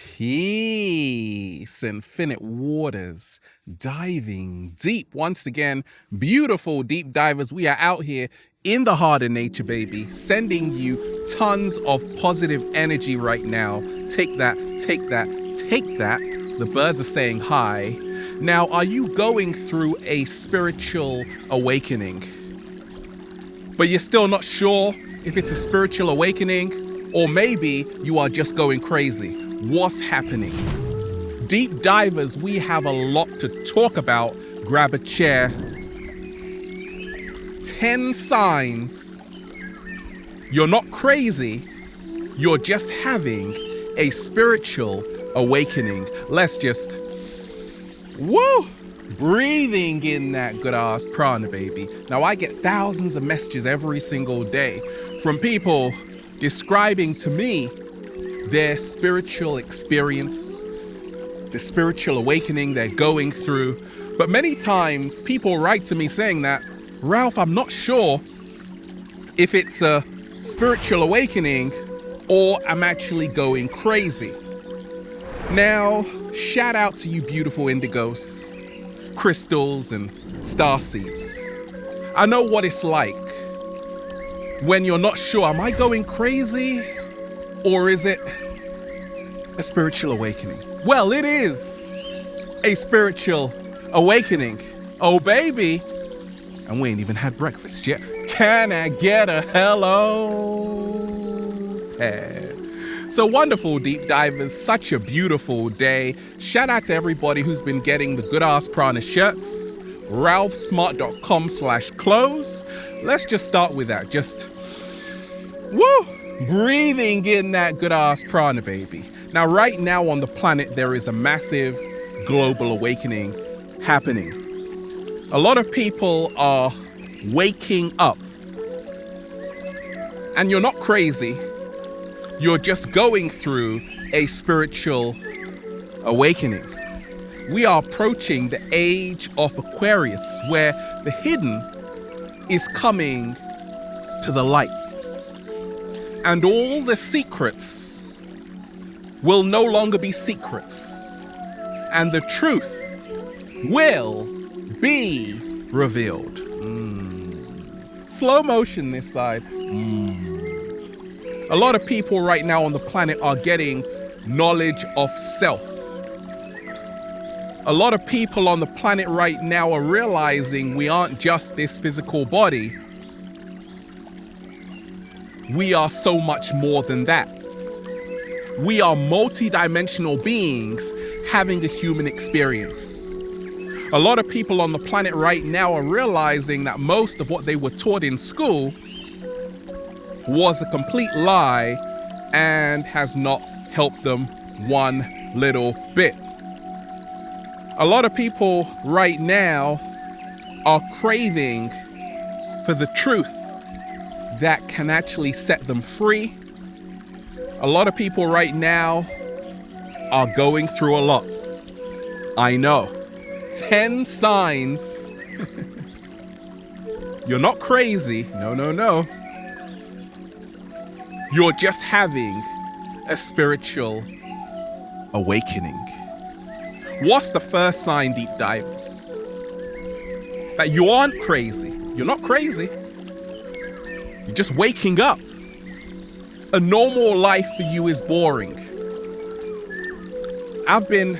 Peace, infinite waters, diving deep. Once again, beautiful deep divers. We are out here in the heart of nature, baby, sending you tons of positive energy right now. Take that, take that, take that. The birds are saying hi. Now, are you going through a spiritual awakening, but you're still not sure if it's a spiritual awakening, or maybe you are just going crazy? What's happening? Deep divers, we have a lot to talk about. Grab a chair. 10 signs you're not crazy, you're just having a spiritual awakening. Let's just, breathing in that good ass prana, baby. Now, I get thousands of messages every single day from people describing to me their spiritual experience, the spiritual awakening they're going through. But many times people write to me saying that, Ralph, I'm not sure if it's a spiritual awakening or I'm actually going crazy. Now, shout out to you beautiful indigos, crystals, and starseeds. I know what it's like when you're not sure, am I going crazy or is it a spiritual awakening? Well, it is a spiritual awakening. Oh, baby. And we ain't even had breakfast yet. Can I get a hello? Yeah. So wonderful, deep divers. Such a beautiful day. Shout out to everybody who's been getting the good ass prana shirts. ralphsmart.com/clothes. Let's just start with that. Just breathing in that good ass prana, baby. Now, right now on the planet, there is a massive global awakening happening. A lot of people are waking up. And you're not crazy. You're just going through a spiritual awakening. We are approaching the age of Aquarius, where the hidden is coming to the light. And all the secrets will no longer be secrets. And the truth will be revealed. Slow motion this side. A lot of people right now on the planet are getting knowledge of self. A lot of people on the planet right now are realizing we aren't just this physical body. We are so much more than that. We are multi-dimensional beings having a human experience. A lot of people on the planet right now are realizing that most of what they were taught in school was a complete lie and has not helped them one little bit. A lot of people right now are craving for the truth that can actually set them free. A lot of people right now are going through a lot. I know. 10 signs you're not crazy. No. You're just having a spiritual awakening. What's the first sign, deep divers? That you aren't crazy. You're not crazy. You're just waking up. A normal life for you is boring. I've been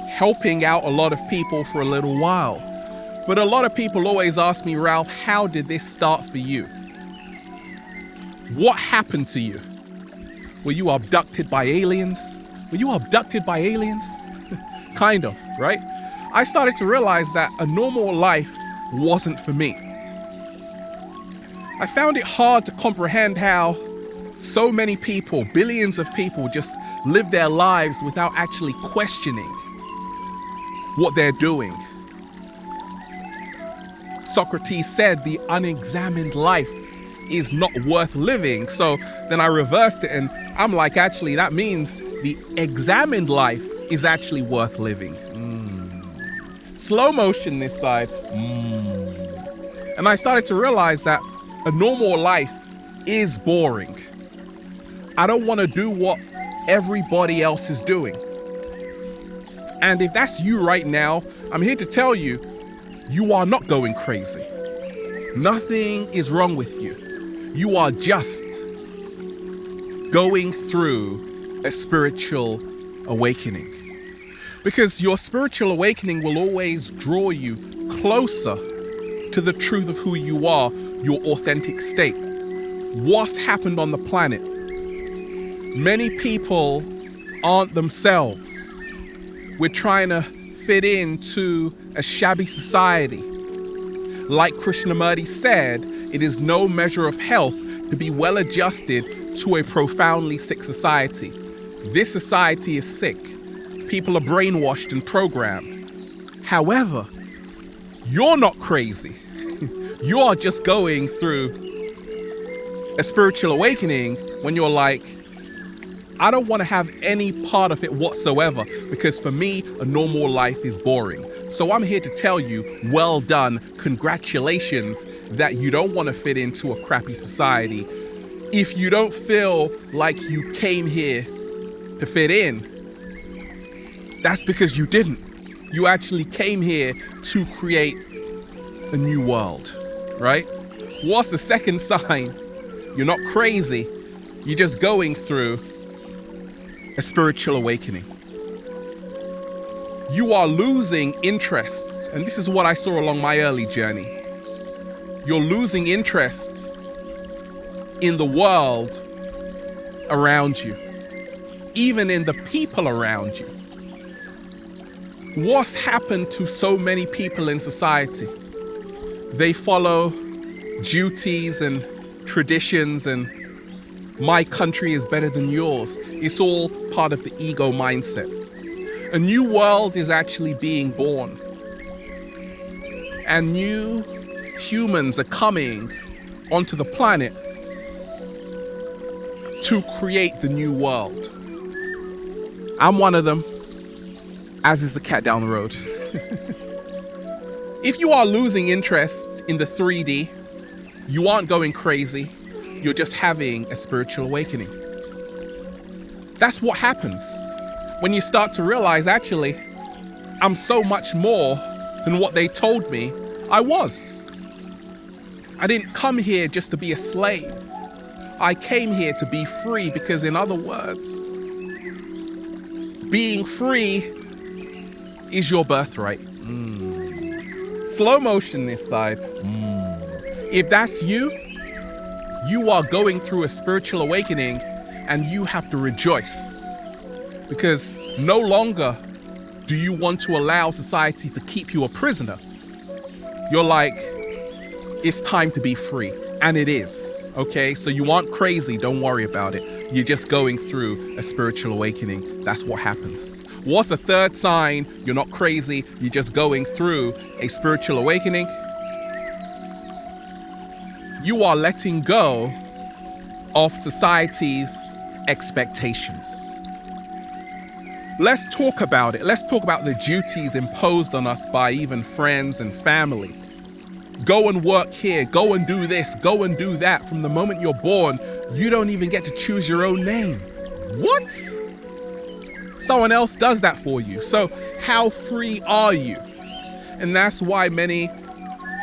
helping out a lot of people for a little while, but a lot of people always ask me, Ralph, how did this start for you? What happened to you? Were you abducted by aliens? Kind of, right? I started to realize that a normal life wasn't for me. I found it hard to comprehend how so many people, billions of people, just live their lives without actually questioning what they're doing. Socrates said the unexamined life is not worth living. So then I reversed it and I'm like, actually, that means the examined life is actually worth living. Slow motion this side. And I started to realize that a normal life is boring. I don't want to do what everybody else is doing. And if that's you right now, I'm here to tell you, you are not going crazy. Nothing is wrong with you. You are just going through a spiritual awakening. Because your spiritual awakening will always draw you closer to the truth of who you are, your authentic state. What's happened on the planet? Many people aren't themselves. We're trying to fit into a shabby society. Like Krishnamurti said, it is no measure of health to be well adjusted to a profoundly sick society. This society is sick. People are brainwashed and programmed. However, you're not crazy. You are just going through a spiritual awakening when you're like, I don't want to have any part of it whatsoever, because for me, a normal life is boring. So I'm here to tell you, well done, congratulations that you don't want to fit into a crappy society. If you don't feel like you came here to fit in, that's because you didn't. You actually came here to create a new world, right? What's the second sign? You're not crazy. You're just going through a spiritual awakening. You are losing interest. And this is what I saw along my early journey. You're losing interest in the world around you, even in the people around you. What's happened to so many people in society? They follow duties and traditions and my country is better than yours. It's all part of the ego mindset. A new world is actually being born. And new humans are coming onto the planet to create the new world. I'm one of them, as is the cat down the road. If you are losing interest in the 3D, you aren't going crazy. You're just having a spiritual awakening. That's what happens when you start to realize, actually, I'm so much more than what they told me I was. I didn't come here just to be a slave. I came here to be free because, in other words, being free is your birthright. Slow motion this side. If that's you, you are going through a spiritual awakening and you have to rejoice, because no longer do you want to allow society to keep you a prisoner. You're like, it's time to be free. And it is, okay? So you aren't crazy, don't worry about it. You're just going through a spiritual awakening. That's what happens. What's the third sign you're not crazy, you're just going through a spiritual awakening? You are letting go of society's expectations. Let's talk about it. Let's talk about the duties imposed on us by even friends and family. Go and work here, go and do this, go and do that. From the moment you're born, you don't even get to choose your own name. What? Someone else does that for you. So how free are you? And that's why many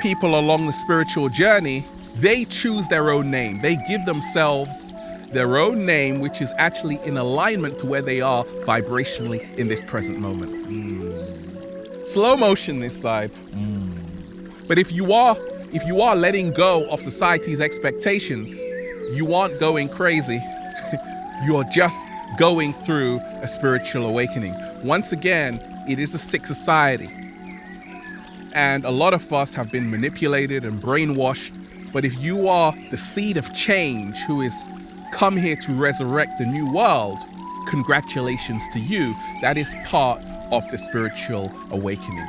people along the spiritual journey, they choose their own name. They give themselves their own name, which is actually in alignment to where they are vibrationally in this present moment. Slow motion this side. But if you are letting go of society's expectations, you aren't going crazy. You're just going through a spiritual awakening. Once again, it is a sick society. And a lot of us have been manipulated and brainwashed. But if you are the seed of change who is come here to resurrect the new world, congratulations to you. That is part of the spiritual awakening.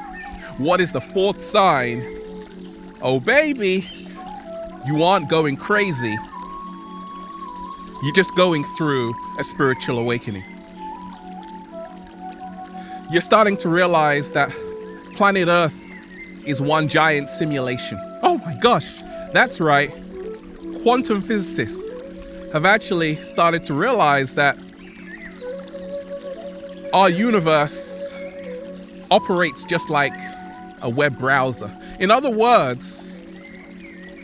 What is the fourth sign? Oh, baby, you aren't going crazy. You're just going through a spiritual awakening. You're starting to realize that planet Earth is one giant simulation. Oh my gosh, that's right. Quantum physicists have actually started to realize that Our universe operates just like a web browser. In other words,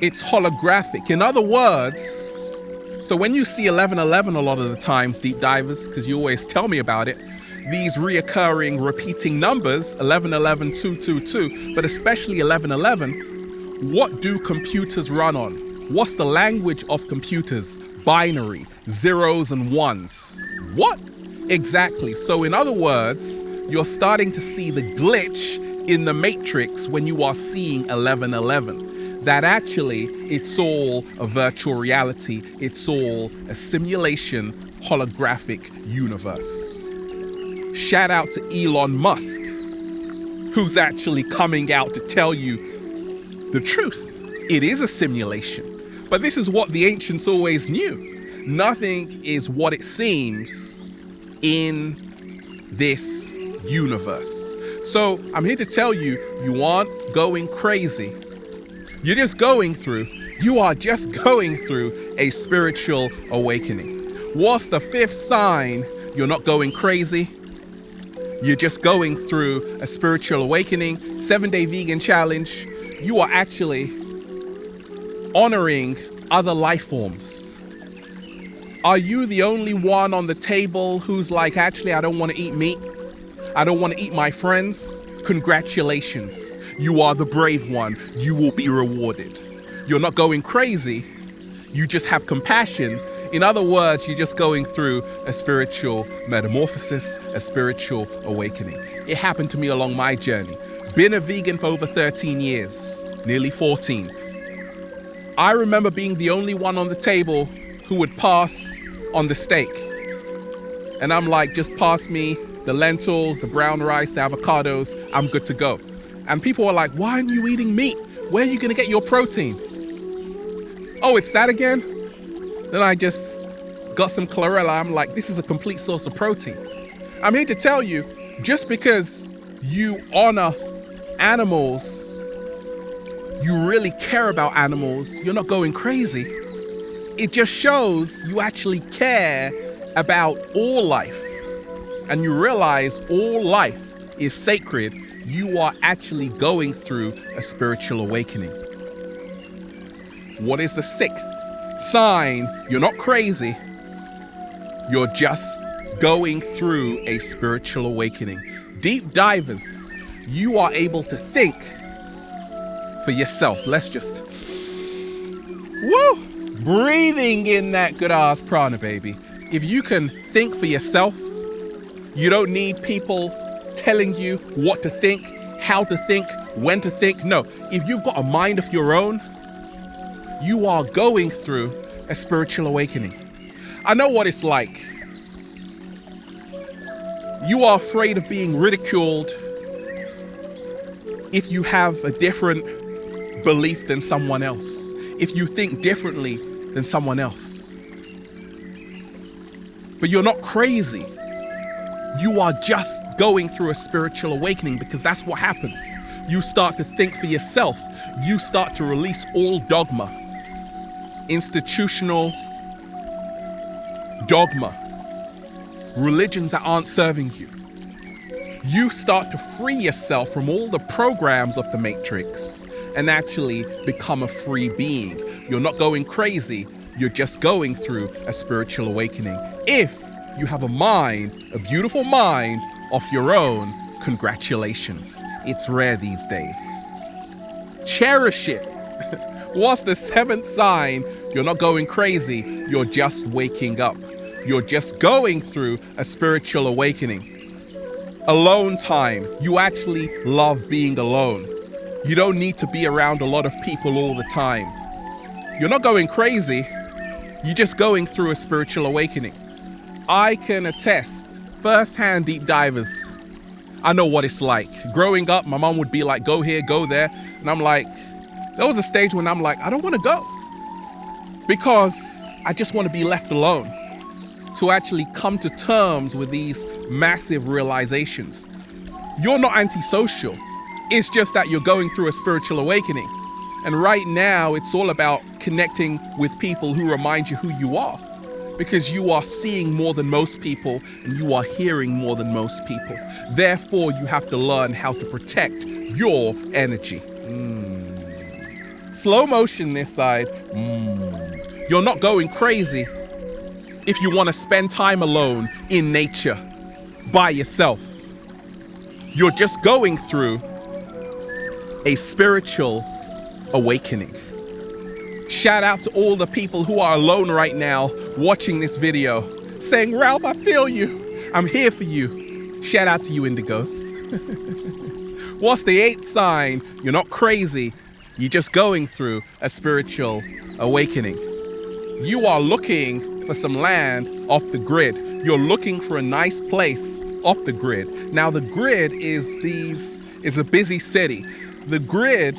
it's holographic. In other words, so when you see 1111 a lot of the times, deep divers, because you always tell me about it, these reoccurring repeating numbers, 1111, 222, but especially 1111, what do computers run on? What's the language of computers? Binary, zeros and ones. What? Exactly. So in other words, you're starting to see the glitch in the matrix when you are seeing 1111. That actually, it's all a virtual reality. It's all a simulation, holographic universe. Shout out to Elon Musk, who's actually coming out to tell you the truth. It is a simulation. But this is what the ancients always knew. Nothing is what it seems in this universe. So I'm here to tell you, you aren't going crazy. You are just going through a spiritual awakening. What's the fifth sign you're not going crazy? You're just going through a spiritual awakening. 7-day vegan challenge. You are actually honoring other life forms. Are you the only one on the table who's like, actually, I don't want to eat meat. I don't want to eat my friends? Congratulations. You are the brave one. You will be rewarded. You're not going crazy. You just have compassion. In other words, you're just going through a spiritual metamorphosis, a spiritual awakening. It happened to me along my journey. Been a vegan for over 13 years, nearly 14. I remember being the only one on the table who would pass on the steak. And I'm like, just pass me the lentils, the brown rice, the avocados, I'm good to go. And people were like, why aren't you eating meat? Where are you gonna get your protein? Oh, it's that again? Then I just got some chlorella. I'm like, this is a complete source of protein. I'm here to tell you, just because you honor animals, you really care about animals, you're not going crazy. It just shows you actually care about all life. And you realize all life is sacred. You are actually going through a spiritual awakening. What is the sixth sign? You're not crazy. You're just going through a spiritual awakening. Deep divers, you are able to think for yourself. Let's just, breathing in that good ass prana, baby. If you can think for yourself, you don't need people telling you what to think, how to think, when to think. No, if you've got a mind of your own, you are going through a spiritual awakening. I know what it's like. You are afraid of being ridiculed if you have a different belief than someone else, if you think differently than someone else. But you're not crazy. You are just going through a spiritual awakening, because that's what happens. You start to think for yourself. You start to release all dogma, institutional dogma, religions that aren't serving you. You start to free yourself from all the programs of the matrix and actually become a free being. You're not going crazy. You're just going through a spiritual awakening. If you have a mind, a beautiful mind of your own, congratulations. It's rare these days. Cherish it. What's the seventh sign? You're not going crazy. You're just waking up. You're just going through a spiritual awakening. Alone time. You actually love being alone. You don't need to be around a lot of people all the time. You're not going crazy. You're just going through a spiritual awakening. I can attest, first-hand deep divers, I know what it's like. Growing up, my mom would be like, go here, go there. And I'm like, there was a stage when I'm like, I don't want to go. Because I just want to be left alone to actually come to terms with these massive realizations. You're not antisocial. It's just that you're going through a spiritual awakening. And right now, it's all about connecting with people who remind you who you are. because you are seeing more than most people and you are hearing more than most people. Therefore, you have to learn how to protect your energy. Slow motion this side. You're not going crazy if you want to spend time alone in nature by yourself. You're just going through a spiritual awakening. Shout out to all the people who are alone right now watching this video, saying, Ralph, I feel you. I'm here for you. Shout out to you, Indigos. What's the 8th sign? You're not crazy. You're just going through a spiritual awakening. You are looking for some land off the grid. You're looking for a nice place off the grid. Now, the grid is a busy city. The grid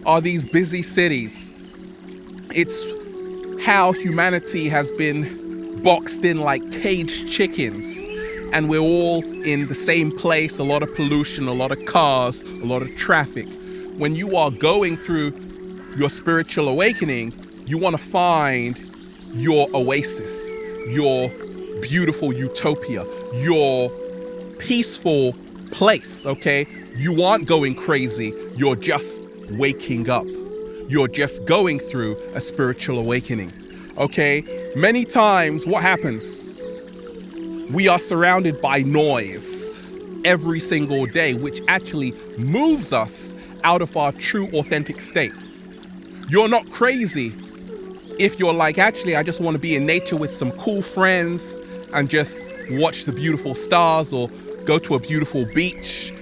are these busy cities. It's how humanity has been boxed in like caged chickens, and we're all in the same place, a lot of pollution, a lot of cars, a lot of traffic. When you are going through your spiritual awakening, you want to find your oasis, your beautiful utopia, your peaceful place, okay? You aren't going crazy, you're just waking up. You're just going through a spiritual awakening, okay? Many times, what happens? We are surrounded by noise every single day, which actually moves us out of our true, authentic state. You're not crazy if you're like, actually, I just want to be in nature with some cool friends and just watch the beautiful stars or go to a beautiful beach,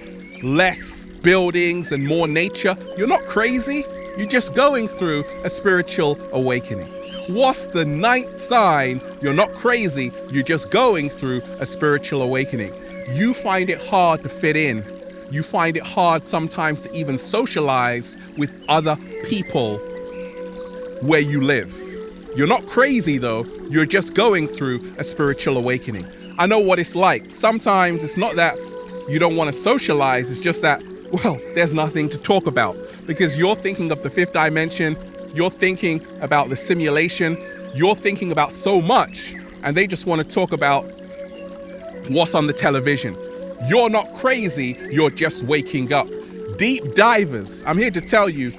less buildings and more nature. You're not crazy. You're just going through a spiritual awakening. What's the 9th sign? You're not crazy. You're just going through a spiritual awakening. You find it hard to fit in. You find it hard sometimes to even socialize with other people where you live. You're not crazy though. You're just going through a spiritual awakening. I know what it's like. Sometimes it's not that you don't want to socialize. It's just that, well, there's nothing to talk about because you're thinking of the 5th dimension. You're thinking about the simulation. You're thinking about so much, and they just want to talk about what's on the television. You're not crazy. You're just waking up. Deep divers, I'm here to tell you,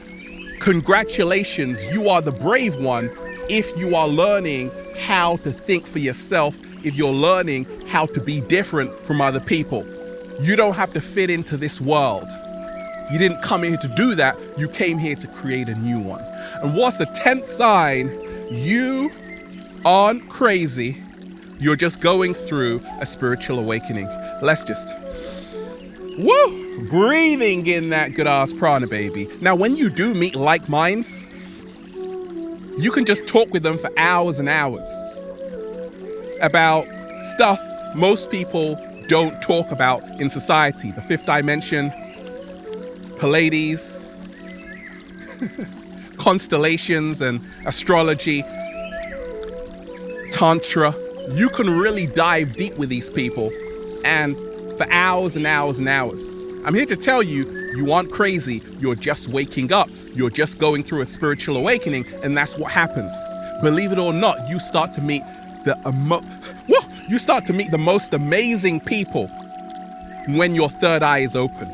congratulations. You are the brave one if you are learning how to think for yourself, if you're learning how to be different from other people. You don't have to fit into this world. You didn't come here to do that. You came here to create a new one. And what's the 10th sign? You aren't crazy. You're just going through a spiritual awakening. Let's just, breathing in that good ass prana, baby. Now, when you do meet like minds, you can just talk with them for hours and hours about stuff most people don't talk about in society. The 5th dimension, Pleiades, constellations and astrology, tantra. You can really dive deep with these people and for hours and hours and hours. I'm here to tell you, you aren't crazy. You're just waking up. You're just going through a spiritual awakening, and that's what happens. Believe it or not, you start to meet the most amazing people when your third eye is open,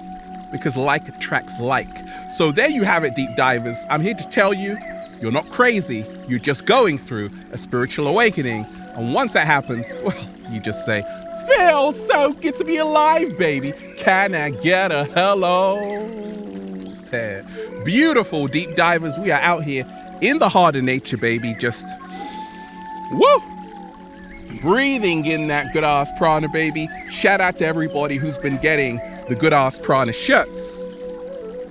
because like attracts like. So there you have it, deep divers. I'm here to tell you, you're not crazy. You're just going through a spiritual awakening. And once that happens, well, you just say, feels so good to be alive, baby. Can I get a hello? There. Beautiful deep divers. We are out here in the heart of nature, baby. Just, breathing in that good ass prana, baby. Shout out to everybody who's been getting the good ass prana shirts.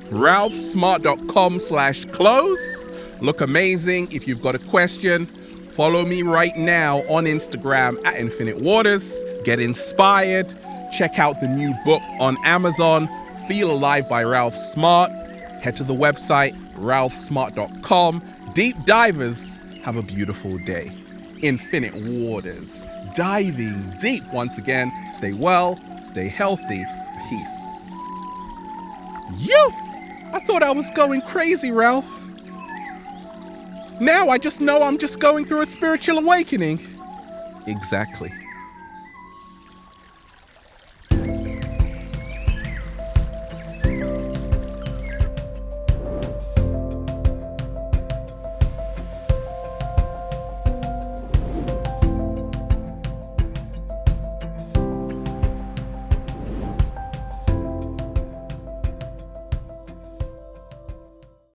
ralphsmart.com/clothes. Look amazing. If you've got a question, follow me right now on Instagram at Infinite Waters. Get inspired. Check out the new book on Amazon, Feel Alive by Ralph Smart. Head to the website, ralphsmart.com. Deep divers, have a beautiful day. Infinite Waters, diving deep once again. Stay well, stay healthy, peace. I thought I was going crazy, Ralph. Now I just know I'm just going through a spiritual awakening. Exactly.